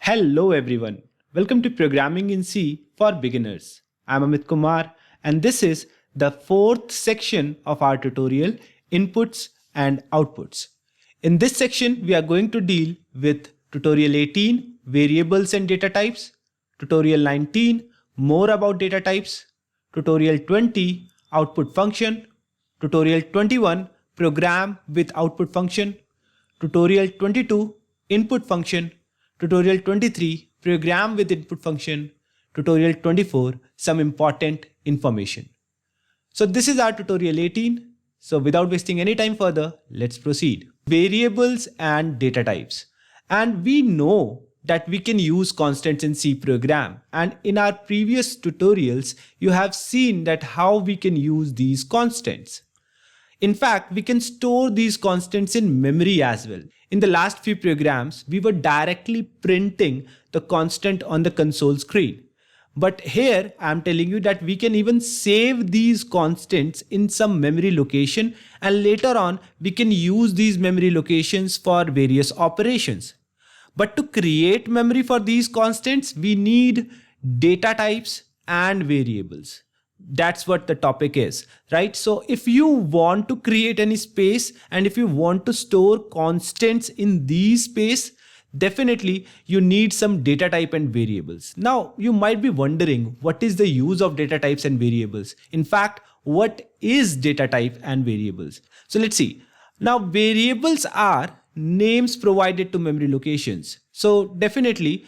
Hello everyone. Welcome to Programming in C for Beginners. I'm Amit Kumar and this is the fourth section of our tutorial, Inputs and Outputs. In this section, we are going to deal with Tutorial 18, Variables and Data Types, Tutorial 19, More about Data Types, Tutorial 20, Output Function, Tutorial 21, Program with Output Function, Tutorial 22, Input Function, Tutorial 23, Program with Input Function, Tutorial 24, Some Important Information. So this is our Tutorial 18. So without wasting any time further, let's proceed. Variables and data types. And we know that we can use constants in C program. And in our previous tutorials, you have seen that how we can use these constants. In fact, we can store these constants in memory as well. In the last few programs, we were directly printing the constant on the console screen. But here, I'm telling you that we can even save these constants in some memory location, and later on, we can use these memory locations for various operations. But to create memory for these constants, we need data types and variables. That's what the topic is, right? So if you want to create any space and if you want to store constants in these space, definitely you need some data type and variables. Now you might be wondering, what is the use of data types and variables? In fact, what is data type and variables? So let's see. Now variables are names provided to memory locations. So definitely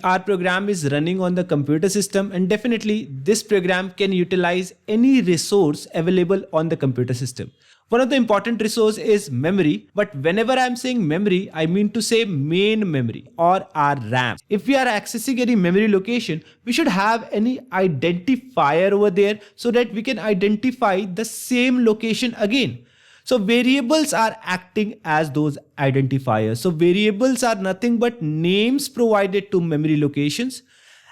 our program is running on the computer system, and definitely this program can utilize any resource available on the computer system. One of the important resource is memory, but whenever I'm saying memory, I mean to say main memory or our RAM. If we are accessing any memory location, we should have any identifier over there so that we can identify the same location again. So variables are acting as those identifiers. So variables are nothing but names provided to memory locations,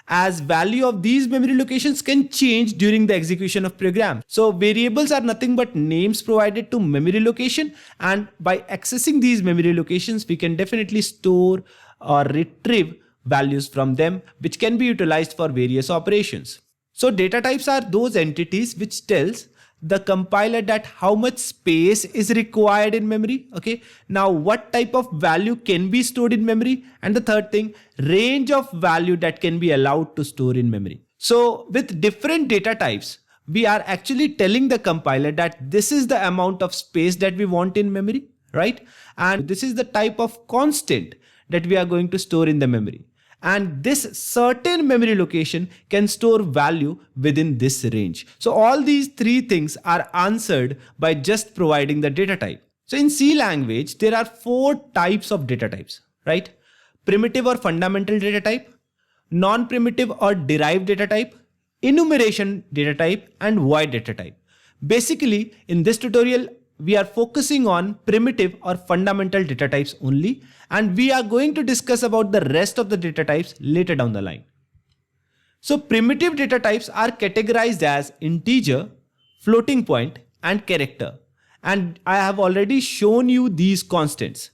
as value of these memory locations can change during the execution of program. So variables are nothing but names provided to memory location, and by accessing these memory locations, we can definitely store or retrieve values from them, which can be utilized for various operations. So data types are those entities which tells the compiler that how much space is required in memory. Okay, now what type of value can be stored in memory, and the third thing, range of value that can be allowed to store in memory. So with different data types, we are actually telling the compiler that this is the amount of space that we want in memory, right? And this is the type of constant that we are going to store in the memory. And this certain memory location can store value within this range. So all these three things are answered by just providing the data type. So in C language, there are four types of data types, right? Primitive or fundamental data type, non-primitive or derived data type, enumeration data type, and void data type. Basically, in this tutorial, we are focusing on primitive or fundamental data types only, and we are going to discuss about the rest of the data types later down the line. So primitive data types are categorized as integer, floating point, and character. And I have already shown you these constants.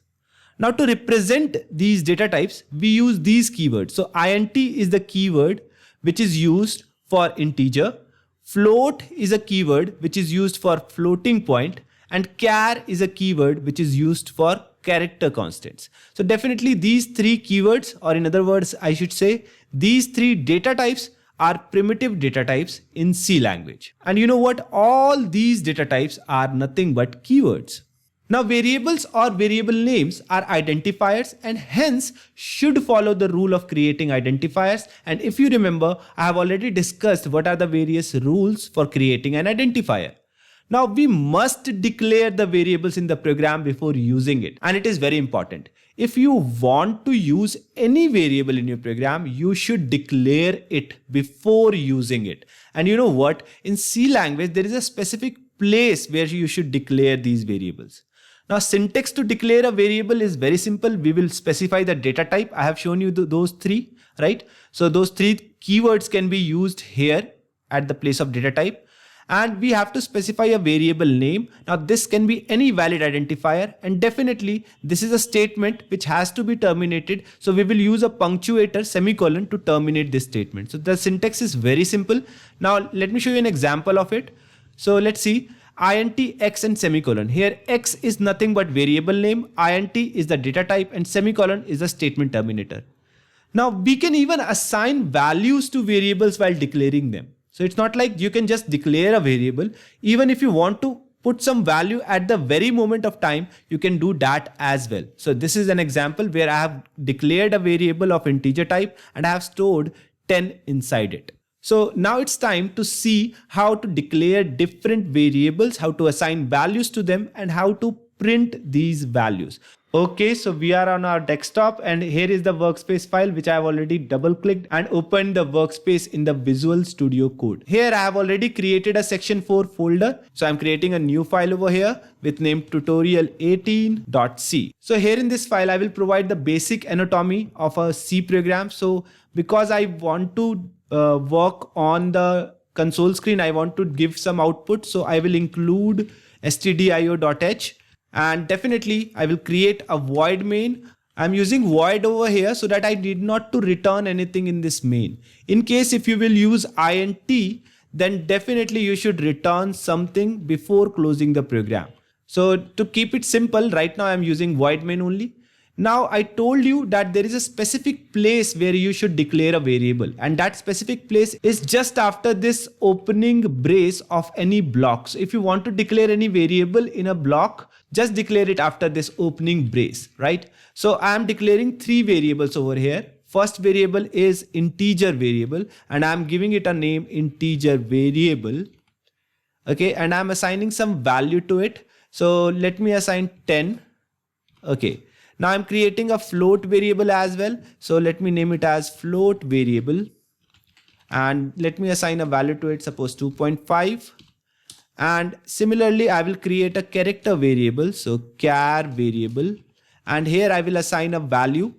Now to represent these data types, we use these keywords. So int is the keyword which is used for integer, float is a keyword which is used for floating point, and char is a keyword which is used for character constants. So definitely these three keywords, or in other words, I should say, these three data types are primitive data types in C language. And you know what? All these data types are nothing but keywords. Now variables or variable names are identifiers and hence should follow the rule of creating identifiers. And if you remember, I have already discussed what are the various rules for creating an identifier. Now we must declare the variables in the program before using it, and it is very important. If you want to use any variable in your program, you should declare it before using it. And you know what? In C language, there is a specific place where you should declare these variables. Now syntax to declare a variable is very simple. We will specify the data type. I have shown you those three, right? So those three keywords can be used here at the place of data type. And we have to specify a variable name. Now this can be any valid identifier, and definitely this is a statement which has to be terminated. So we will use a punctuator semicolon to terminate this statement. So the syntax is very simple. Now let me show you an example of it. So let's see. Int x and semicolon. Here x is nothing but variable name, int is the data type, and semicolon is the statement terminator. Now we can even assign values to variables while declaring them. So it's not like you can just declare a variable. Even if you want to put some value at the very moment of time, you can do that as well. So this is an example where I have declared a variable of integer type and I have stored 10 inside it. So now it's time to see how to declare different variables, how to assign values to them, and how to print these values. Okay, so we are on our desktop and here is the workspace file which I have already double clicked and opened the workspace in the Visual Studio Code. Here I have already created a section 4 folder. So I'm creating a new file over here with name tutorial18.c. So here in this file, I will provide the basic anatomy of a C program. So because I want to work on the console screen, I want to give some output. So I will include stdio.h. And definitely I will create a void main. I'm using void over here so that I need not to return anything in this main. In case if you will use int, then definitely you should return something before closing the program. So to keep it simple, right now I'm using void main only. Now I told you that there is a specific place where you should declare a variable, and that specific place is just after this opening brace of any block. So if you want to declare any variable in a block, just declare it after this opening brace, right? So I am declaring 3 variables over here. First variable is integer variable and I am giving it a name integer variable. Okay, and I'm assigning some value to it. So let me assign 10. Okay. Now I'm creating a float variable as well. So let me name it as float variable and let me assign a value to it, suppose 2.5. And similarly, I will create a character variable. So char variable, and here I will assign a value,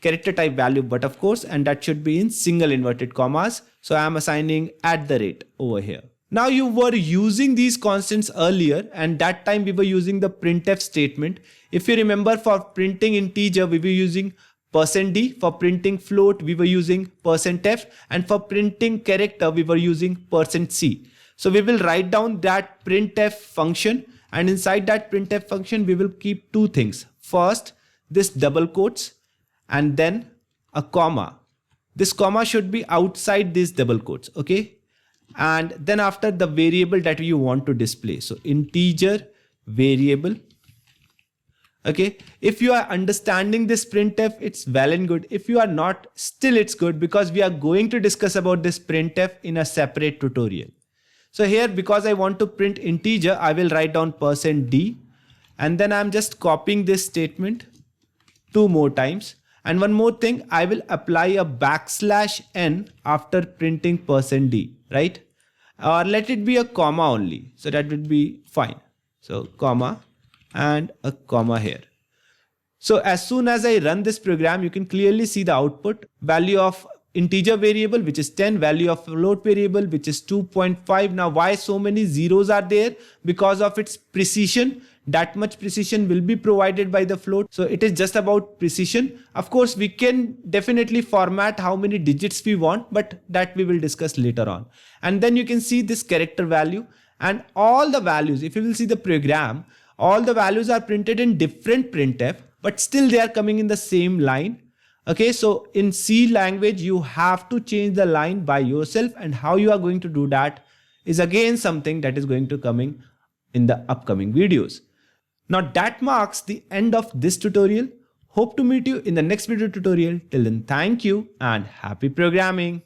character type value, but of course, and that should be in single inverted commas. So I am assigning @ over here. Now you were using these constants earlier and that time we were using the printf statement. If you remember, for printing integer we were using %d, for printing float we were using %f, and for printing character we were using %c. So we will write down that printf function, and inside that printf function we will keep 2 things. First, this double quotes and then a comma. This comma should be outside these double quotes, okay? And then after the variable that you want to display. So integer variable. Okay, if you are understanding this printf, it's well and good. If you are not, still it's good, because we are going to discuss about this printf in a separate tutorial. So here, because I want to print integer, I will write down %d, and then I'm just copying this statement 2 more times. And one more thing, I will apply a \n after printing %d, right? Or let it be a comma only. So that would be fine. So comma and a comma here. So as soon as I run this program, you can clearly see the output. Value of integer variable, which is 10, value of float variable, which is 2.5. Now why so many zeros are there? Because of its precision. That much precision will be provided by the float. So it is just about precision. Of course, we can definitely format how many digits we want, but that we will discuss later on. And then you can see this character value and all the values. If you will see the program, all the values are printed in different printf, but still they are coming in the same line. Okay, so in C language, you have to change the line by yourself, and how you are going to do that is again something that is going to coming in the upcoming videos. Now that marks the end of this tutorial. Hope to meet you in the next video tutorial. Till then, thank you and happy programming.